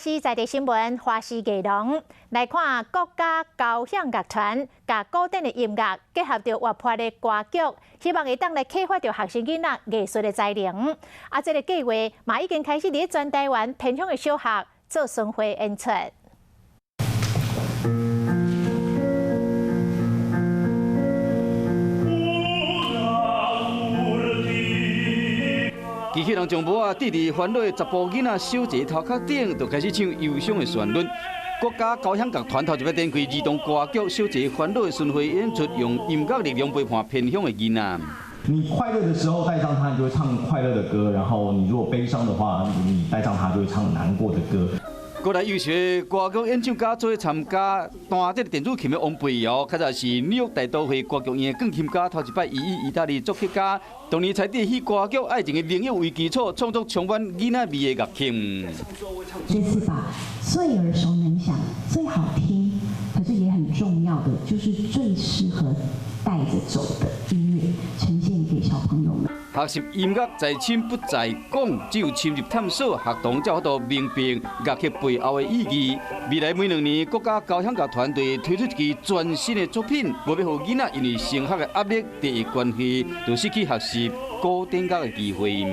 是在地新闻花絮内容来看，国家交响乐团甲古典的音乐结合着活泼的歌曲，希望会当来启发着学生囡仔艺术的才能。这个计划嘛已经开始伫全台湾偏乡的小学做巡回演出。 机器人将无啊，滴伫烦恼的10部囡仔手坐头壳顶，就开始唱忧伤的旋律。国家交响乐团头一摆展开儿童歌曲《手坐烦恼》的巡回演出，用音乐力量陪伴偏乡的囡仔。你快乐的时候带上它，你就会唱快乐的歌；然后你如果悲伤的话，你带上它就会唱难过的歌。 过来优秀的歌曲演唱家做参加，弹这个电子琴的王培尧，较早是纽约大都会歌剧院的钢琴家，头一摆以意大利作曲家，当年才伫迄歌剧《爱情的灵药》为基础，创作充满囡仔味的乐曲。这次把最耳熟能详、最好听，可是也很重要的，就是最适合带着走的音乐，呈现给小朋友们。 学习音乐在深不在讲，只有深入探索，学童才有法度明白乐曲背后的意义。未来每2年，国家交响乐团队推出一支全新的作品，无要互囡仔因为升学的压力、地域关系，就失去学习古典乐的机会。